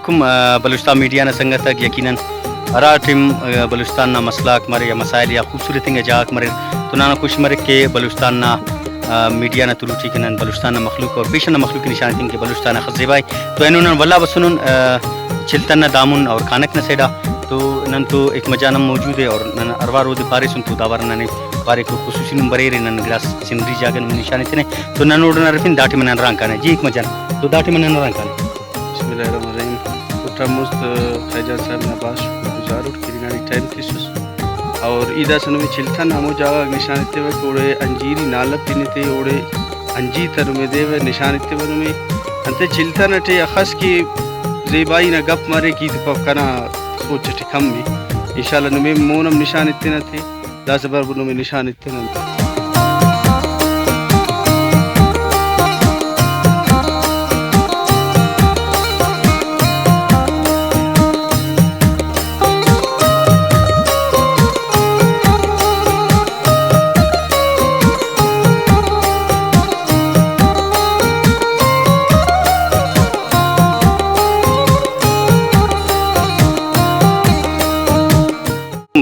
अलैकुम बलूचिस्तान मीडिया ना संगत तक यकीनन अरा टीम बलूचिस्तान ना मसला मरे या मसाइल या खूबसूरत इंगे जाक मरे तो ना खुश मरे के बलूचिस्तान ना मीडिया ना तुरुची के बलूचिस्तान ना मखलूक और बेशन ना मखलूक की निशानी थी के बलूचिस्तान ना खज़ेबाई तो इन्होंने वल्ला बसुन चिल्तन ना दामुन और कानक ना सेडा तो नन तो एक मजानम मौजूद है और नन अरवा रोद बारे सुन तो दावर नने बारे को खुसूसी नंबर रे नन ग्लास सिंदरी जागन निशानी थने तो नन उड़ना रफिन दाटी मन रंग काने जी एक मजान तो दाटी मन रंग काने बिस्मिल्लाहिर्रहमानिर्रहीम उठा खैजा साहब नबाश गुजार उठ किनारी टाइम किसुस और इदा सनु में चिल्था नामो जागा निशान इत्ते वे कोड़े अंजीरी नालप तिनते ओड़े अंजी तरु में देवे निशान इत्ते वनु में अंते चिल्था नटे अखस की ज़ेबाई ना गप मारे की तो पकना सोच ठिकम में इंशाल्लाह नु में मोनम निशान इत्ते न थे दास बार बुनो में निशान इत्ते न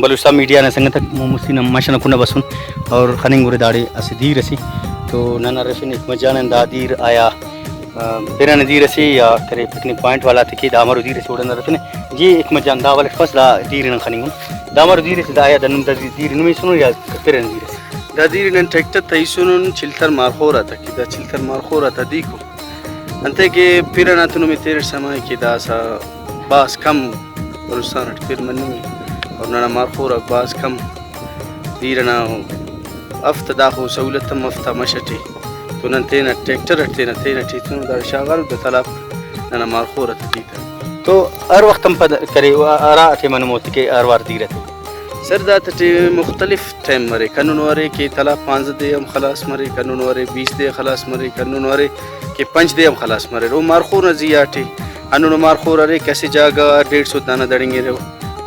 बलूचिस्तान मीडिया ने संगत मुसी न मशन कुना बसुन और खनिंग गुरे दाड़े असिदी रसी तो नना रफिन एक मजान दादीर आया तेरा नदी रसी या तेरे पिकनिक पॉइंट वाला थे कि दामर उदी रसी उड़न रफिन जी एक मजान दा वाले फस दा दीर न खनिंग दामर उदी रसी आया दन दीर न में सुनो या तेरे नदी रसी दादीर न ट्रैक्टर तैसुन चिल्थर मारखोरा था कि दा चिल्थर मारखोरा था देखो अंते के फिर ना तुनु में तेरे समय की दासा बास कम बलूचिस्तान फिर मन में और ना मारखोर अब्बास कम दीरना अफ्त दाखो सहूलतम अफ्ता मशटी तो न तेना ट्रैक्टर हटते न तेना ठीतनु दा शागार द तालाब ना मारखोर तदीता तो हर वक्त हम पद करे अरा थे मन मोत के हर वार दी रहते सर दात टे मुख्तलिफ टाइम मरे कानून वारे के तालाब 5 दे हम खलास मरे कानून वारे 20 दे खलास मरे कानून वारे के 5 दे हम खलास मरे रो मारखोर नजियाटे अनु मारखोर अरे कैसे जागा 150 दाना दड़ेंगे रो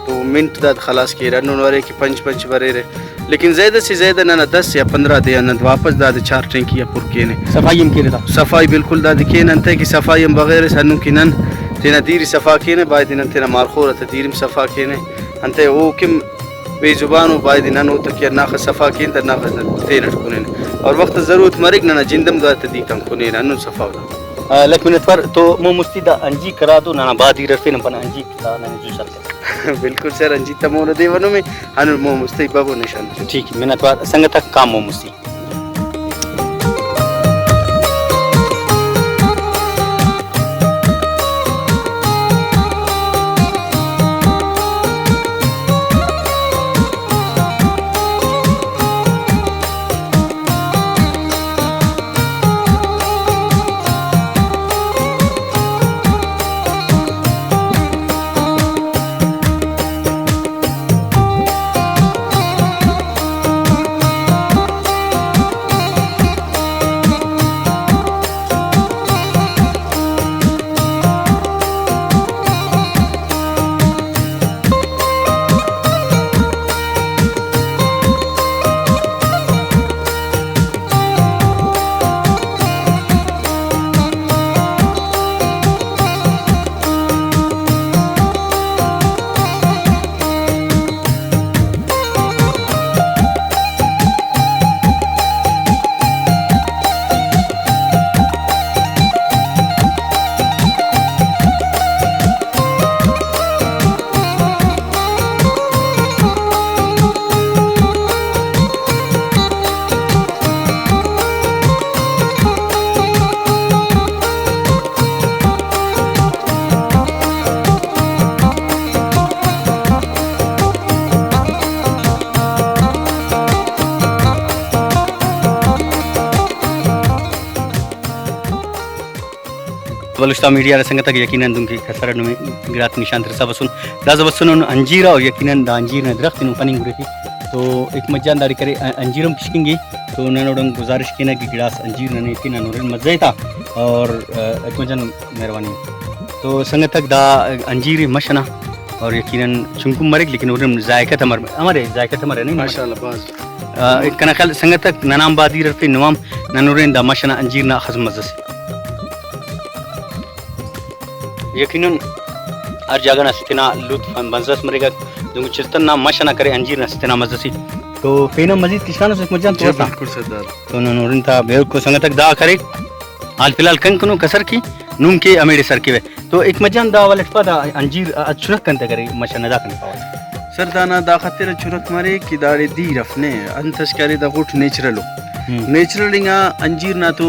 तो मिनट दाद खलास किए रन वारे की पंच भरे रहे लेकिन ज़्यादा से ज़्यादा ना 10 या 15 दे न वापस दाद 4 टैंकी या पुर के ने सफाई हम के सफाई बिल्कुल दाद के न की सफाई हम बगैर सनु की नन तेना दीर सफा के ने बाद दिन तेना मारखोर त दीर सफा के ने अंते वो किम बेजुबान बाद दिन नो तक ना सफा के त ना तेना कोने और वक्त ज़रूरत मरिक ना जिंदम दाद दी कम कोने अनु सफा लक मिनट पर तो मो मुस्तिदा अंजी करा दो ना बादी रफिन अपन अंजी का ना जो सकते बिल्कुल सर अंजी तमो न देवनो में अनु मो मुस्ती बाबू निशान ठीक मिनट पर संगत काम मो मुस्ती बलूचिस्तान मीडिया ने संगत यकीनन दुम की खसर में गिरात निशान तरसा बसुन दाज बसुन अंजीरा और यकीनन दा अंजीर ने दरख्त नु फनिंग गुरे थी तो एक मजान दारी करे अंजीरम किशकिंगी तो ननोडंग गुजारिश की ना कि गिलास अंजीर ने इतनी नूरन मजे था और एक मजान मेहरबानी तो संगत तक दा अंजीर मशना और यकीनन चुमकुम मरेग लेकिन उनम जायका हमारे जायका हमारे नहीं माशाल्लाह बाज कना खल संगत तक ननाम बादी रफी नवाम ननूरन दा मशना अंजीर ना खज़ मज़े यकीनन हर जगह ना सितना लुत्फ मज़स मरेगा जो चिस्तन ना मशना करे अंजीर ना सितना मज़सी तो फेना मजीद किसान से मजान तो था बिल्कुल सरदार तो नूरिन था बेव को संग तक दा करे हाल फिलहाल कंकनो कसर की नूम के अमेड़े सर के तो एक मजान दा वाले पदा अंजीर अचुरक कंते करे मशना दा कन पावा सर दाना दा खातिर चुरक मारे की दाड़े दी रफने अंतस करे दा गुट नेचुरलो नेचुरलिंगा अंजीर ना तो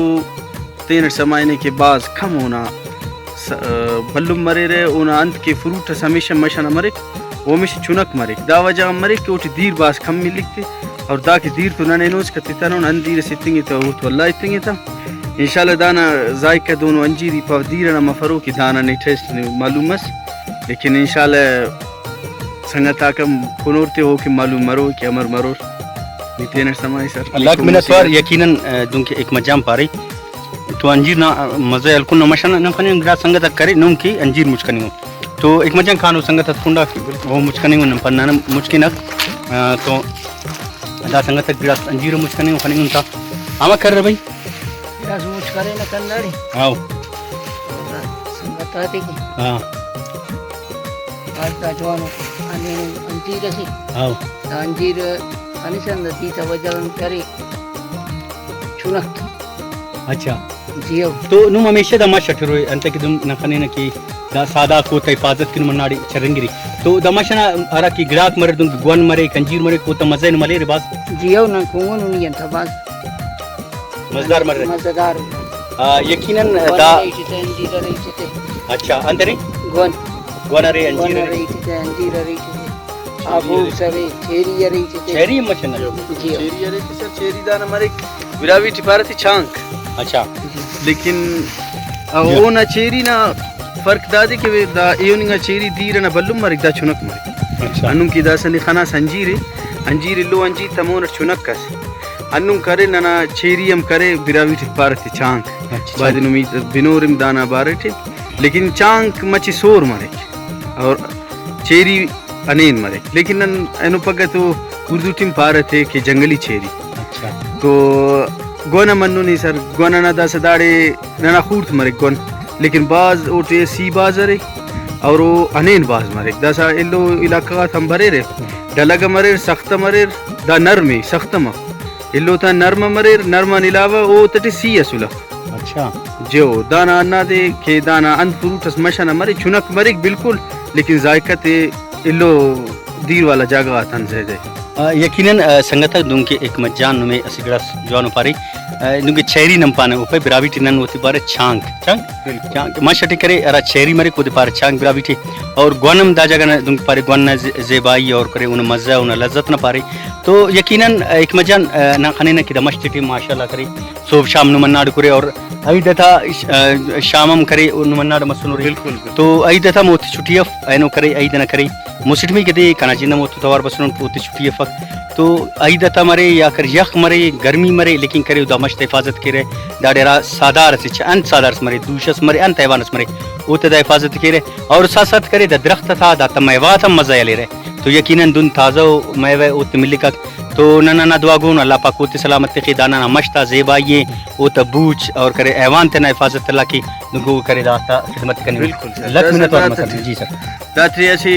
तेन समायने के बाद कम होना बल्लुम मरे रहे उना अंत के फ्रूट हमेशा मशना मरे वो में चुनक मरे दा वजह मरे के उठ दीर बास कम मिलते और दा के दीर तो नने नोज का तिता नोन अंदीर से तिंगे तो उठ वल्ला इतंगे था इंशाल्लाह दाना जायका दोनों अंजीरी पर दीर ना मफरो की दाना ने टेस्ट मालूम है लेकिन इंशाल्लाह संगता कम कुनोरते हो कि मालूम मरो कि अमर मरो नितेन समय सर अल्लाह के मिनत और यकीनन दुंके एक मजाम पारी तो अंजीर ना मजे अलकुन नमशना न खने ग्रा संगत करे नुम की अंजीर मुचकनी तो एक मजान खानो संगत फुंडा वो मुचकनी न पन्ना मुचकिन तो दा संगत ग्रा अंजीर मुचकनी खने था आमा कर रे भाई ग्रास मुचकरे न कंदारी आओ संगत आते की हां आज ता जवानो आणि अंजीर से आओ अंजीर अनिसंद ती तवजन करे चुनक अच्छा जियो तो नुम हमेशा दमा शठरो अंत की दुम न खने न की दा सादा को त हिफाजत की मनाड़ी चरंगिरी तो दमाशना अरा की ग्राहक मरे दुम गोन मरे कंजीर मरे को त मजे न मले रे बास जियो न कोन उनी यंत बास मजेदार मरे मजेदार यकीनन दा अंजीर रही अच्छा अंदरे गोन गोन रे गोन अंजीर रही अंजीर रही आबू सरे चेरी रही चेरी मचना जियो चेरी अरे सर चेरी दाना मरे विरावी टिपारती छांक अच्छा लेकिन वो ना चेरी ना फर्क दादे के वे दा एयोनिंगा चेरी दीर ना बल्लुम मरे दा चुनक मरे अच्छा अन्नुम की दा सनी खाना संजीरे अंजीर लो अंजी तमोन चुनक कस अन्नुम करे ना चेरी हम करे बिरावी टिपारती चांक बाद नुमी बिनोरिम दाना बारटे लेकिन चांक मची सोर मरे और चेरी अनेन मरे लेकिन अनु पग तो उर्दू टीम पारते के जंगली चेरी अच्छा तो गोना मन्नू नहीं सर गोना ना दस दाड़े ना खूर्त मरे गोन लेकिन बाज ओटे सी बाज रे और वो अनेन बाज मरे दसा इल्लो इलाका थम भरे रे डलग मरे सख्त मरे दा नरमे सख्त म इल्लो था नर्म मरे नर्म निलावा ओ तटे सी असुला अच्छा जो दाना अन्ना दे के दाना अन फ्रूटस मशना मरे चुनक मरे बिल्कुल लेकिन जायका ते इल्लो दीर वाला जगह थन से यकीनन संगत दुंके एक मजान में असिग्रास जवान पारी दुंके चेरी नंपाने ऊपर बिराविटी नन होती पारे छांग छांग छांग माशटी करे अरा चेरी मरे को दे पारे छांग बिराविटी और गोनम दा जगह दुंके पारे गोन ज़ेबाई और करे उन मज़ा उन लज्जत न पारे तो यकीनन एक मजान ना खने न कि दमश्ती माशाल्लाह करे सुबह शाम नुमन्नाड करे और आई दथा शामम करे नुमन्नाड मसनो बिल्कुल तो आई दथा मोती छुट्टिया ऐनो करे आई दना करे मुसटमी के दे काना जिंदा मोत तवार बसनो पोती छुट्टिया फक तो आई दता मरे या कर यख मरे गर्मी मरे लेकिन करे दमश्त हिफाजत करे दाडेरा सादार से अन सादार मरे दूशस मरे अन तैवानस मरे वो तो हिफाजत करे और साथ साथ करे द दरख्त था दा तमैवात हम मजा ले रहे तो यकीनन दुन ताज़ा मैवे उत मिलिका तो नना दुआ गुन अल्लाह पाक उत सलामत के दाना मश्ता ज़ेबाइए वो तबूच और करे ऐवान तना हिफाजत अल्लाह की दुगो करे दाता खिदमत करनी बिल्कुल लक मिनट और मतलब जी सर दात्री ऐसे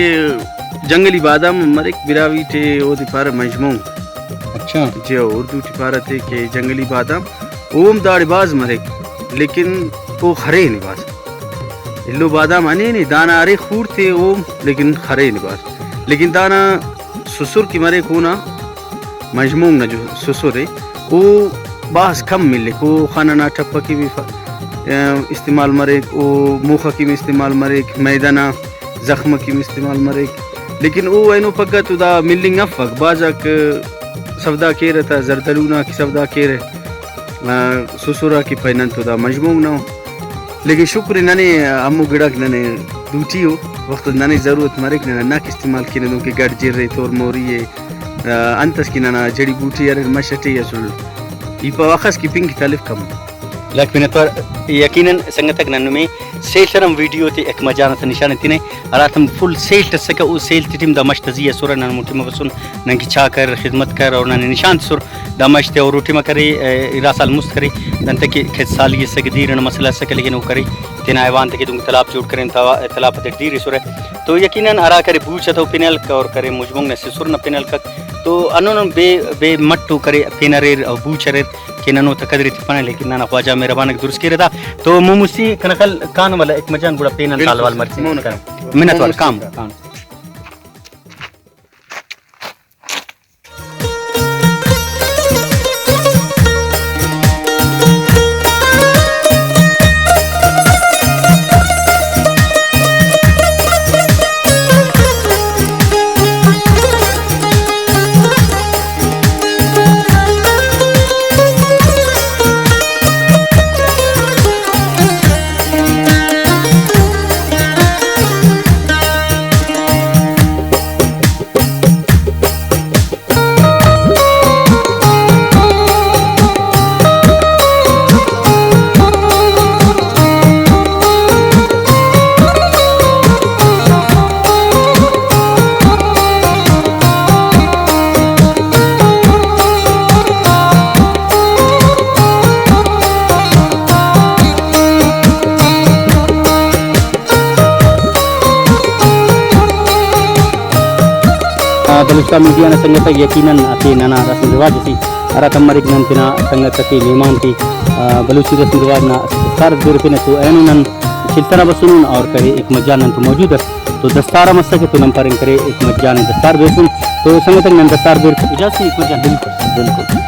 जंगली बादाम मरे बिरावी टे ओ दिपार मजमू अच्छा जो उर्दू टिपारा थे के जंगली बादाम ओम दाढ़ बाज मरे लेकिन वो खरे नहीं बाज इल्लो बादाम अने नहीं दाना अरे खूर थे ओम लेकिन खरे नहीं बाज लेकिन दाना ससुर की मरे को ना मजमून ना जो ससुर है वो बास कम मिले को खाना ना टप्पा की भी इस्तेमाल मरे वो मुखा की भी इस्तेमाल मरे मैदाना जख्म की भी इस्तेमाल मरे लेकिन वो ऐनो पक्का तो दा मिलिंग अफक बाजक सवदा के रहता जरदलूना की सवदा के रहे ससुरा की पैनन तो दा मजमून ना लेकिन शुक्र नने अम्मू गिड़क नने दूटी हो वक्त नने ज़रूरत मरे कि ना इस्तेमाल की नों के गड़ जिर रहे तोर मोरी है अंतस की ना जड़ी बूटी अरे मशटी असुल इपा वखस की पिंक तालिफ कम लक मिनट और यकीनन संगतक नन में सेल तरम वीडियो ते एक मजाना त निशान तिने अरातम फुल सेल तसका ओ सेल टीम द मश्तजिया सुर नन मुठी मबसुन नंकी छा कर खिदमत कर और नन निशान सुर द मश्ते और रोटी मकरे इरासाल मुस्तकरी दंत के खसाल ये सगदीर न मसला सके लेकिन वो करे तिना ऐवान तक तुम तालाब जोड़ करें तालाब तक दीर सुर तो यकीनन अरा करे बूझ तो पिनल का और करे मुजमुंग ने सुर न पिनल का तो अनोन बे मट्टू करे पिनरेर और बूचरेर कि ननो तकदरी तिपना लेकिन ना ख्वाजा मेहरबान दुरुस्त किया था तो मुमुसी कनकल कान वाला एक मजान गुड़ा पेन साल वाल मर्सी मिनट वाला काम बलुस्ता मीडिया ने संगत यकीनन अति नाना रस्म रिवाज सी अरा तमरिक नंतना संगत की मेहमान की बलूची रस्म रिवाज ना सार दूर पे तो एनुनन चिल्तरा बसुन और करे एक मजान तो मौजूद है तो दस्तारा मस्सा के तो नम पर करे एक मजान दस्तार बेसुन तो संगत नन दस्तार बेर इजाजत एक मजान बिल्कुल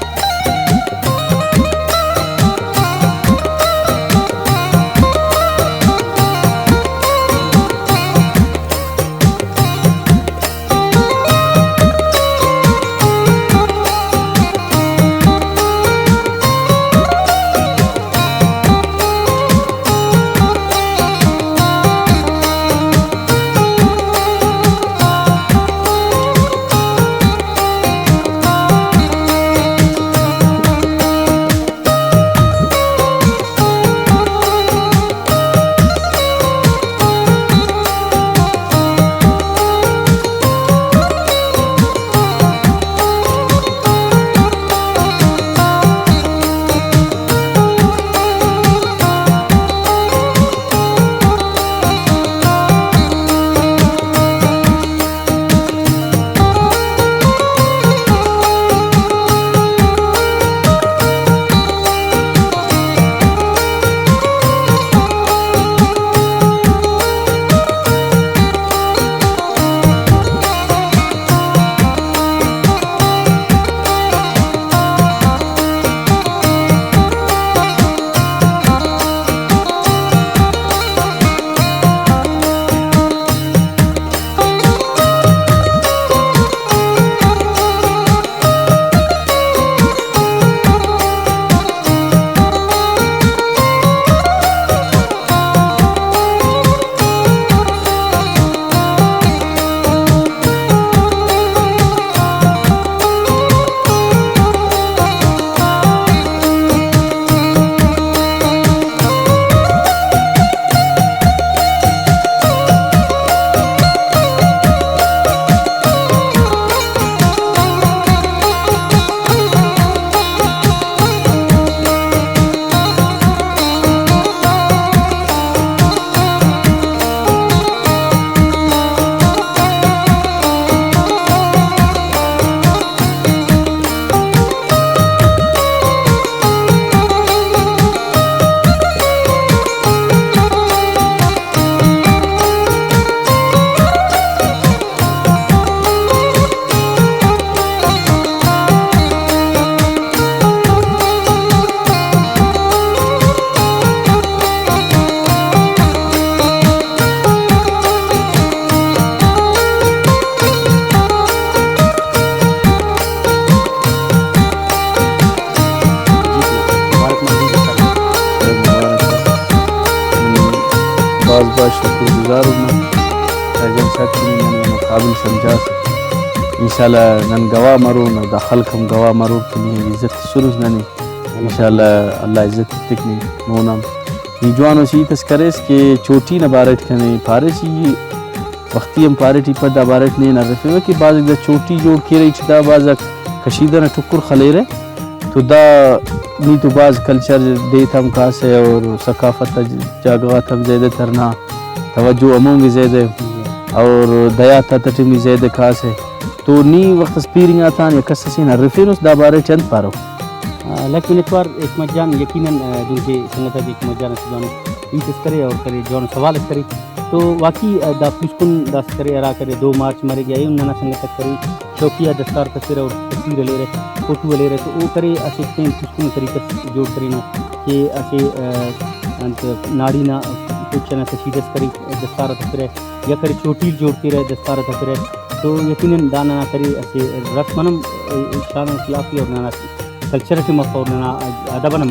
शुक्रगुजार हूँ एजन साहब की मैंने काबिल समझा इंशाल्लाह नन गवाह मरो न दाखल कम गवाह मरो कि इज्जत सुरुज ननी इंशाल्लाह अल्लाह इज्जत तकनी मोनम جوان وسی تذکرس که چوٹی نبارت کنه پارسی وقتی هم پارتی پر دا بارت نه نرفه که بعض دا چوٹی جوڑ کی رہی چدا بعض کشیدہ نہ ٹکر خلیرے تو دا نی تو بعض کلچر دیتا ہم خاص ہے اور ثقافت جاگات ہم زیادہ ترنا توجہ اموں گی زیادہ اور دیاتا تٹمی زیادہ خاص ہے تو نی وقت سپیرنگ آتان یا کسسی نرفه نس دا بارت چند پارو लेकिन एक बार एक मजान यकीनन जिनके संगत है एक मजान सुदानो इंतज़ करे और करे जौन सवाल करे तो वाकई दा पुष्कुन दास करे अरा करे 2 मार्च मरे गया ये उन्ना संगत करे शौकिया दस्तार तस्वीर और तस्वीर ले रहे फोटो ले रहे तो वो करे ऐसे सेम पुष्कुन तरीके जोड़ करे नो कि ऐसे अंत नाड़ी ना कुछ ना तशीदस करे दस्तार तस्वीर या करे चोटी जोड़ते रहे दस्तार तस्वीर तो यकीनन दाना ना करे ऐसे रस्मनम शान खिलाफी और ना कल्चर के मफौर नना अदबनम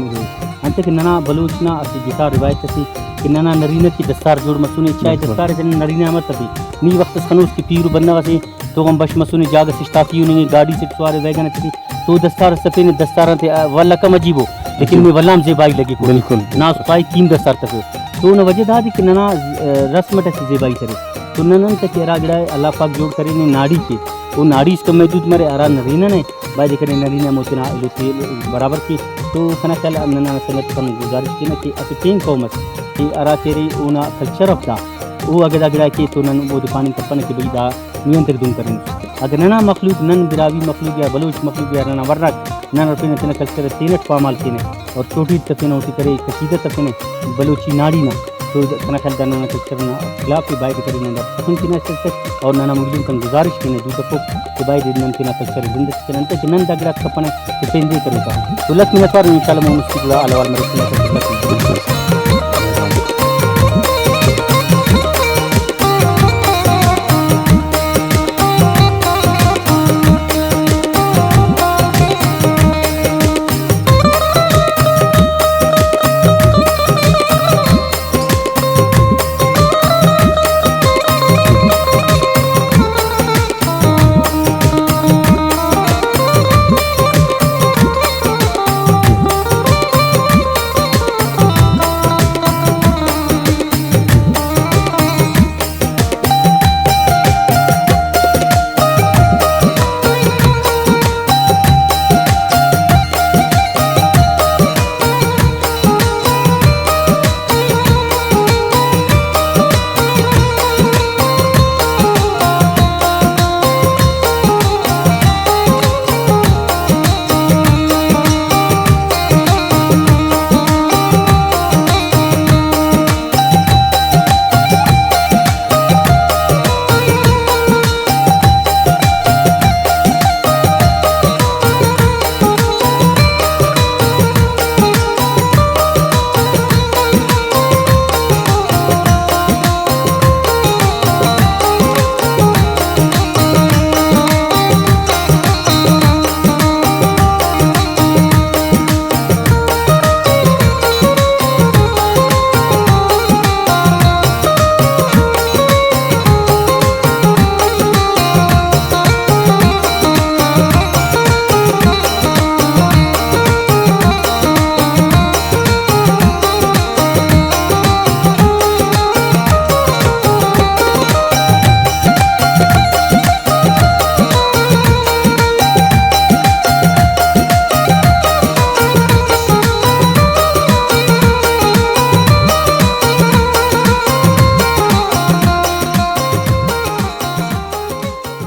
अंत कि नना बलूचना असि गिटार रिवायत थी कि नना नरीना की दस्तार जोड़ मसुने चाय दस्तार जन नरीना मत थी नी वक्त खनूस की पीर बनना वसे तो हम बश मसुने जाग सिस्टाफी उन्हें गाड़ी से सवार वैगन थी तो दस्तार सफे ने दस्तार थे वल्ला कम अजीबो लेकिन में वल्लाम जेबाई लगी बिल्कुल ना सुपाई कीम दस्तार तफे तो न वजह दा कि नना रस्म टस जेबाई करे तो ननन तक एरा गड़ा अल्लाह पाक जोड़ करे ने नाड़ी के वो नाड़ी इसका महदूद मरे आरा नरीना ने बाय करे नरीना मोतना इलुते बराबर की तो खना कल नना संगत कन गुजारिश की ना कि अति तीन कौमत कि आरा तेरी ओना कल्चर ऑफ दा वो अगदा गड़ा कि तो नन वो पानी कपन के बिदा नियंत्रण दूं करें अगर नना मखलूक नन बिरावी मखलूक या बलूच मखलूक या नना वर्रक नन रफिन तना कल्चर तीनट पामाल के और छोटी तफिन होती करे कसीदा तफिन बलूची नाड़ी ना तो कना खल दाना कल्चर ना खिलाफ की बाइक करी ना पसंद की ना सच और नना मुस्लिम कन गुजारिश की ने दूसरा को कि बाइक नन की ना कल्चर जिंदगी के नंतर कि नन दगड़ा कपने तो पेंदे करूँगा तो लक्ष्मी नस्वार इंशाल्लाह मुस्लिम अलावाल मरसिना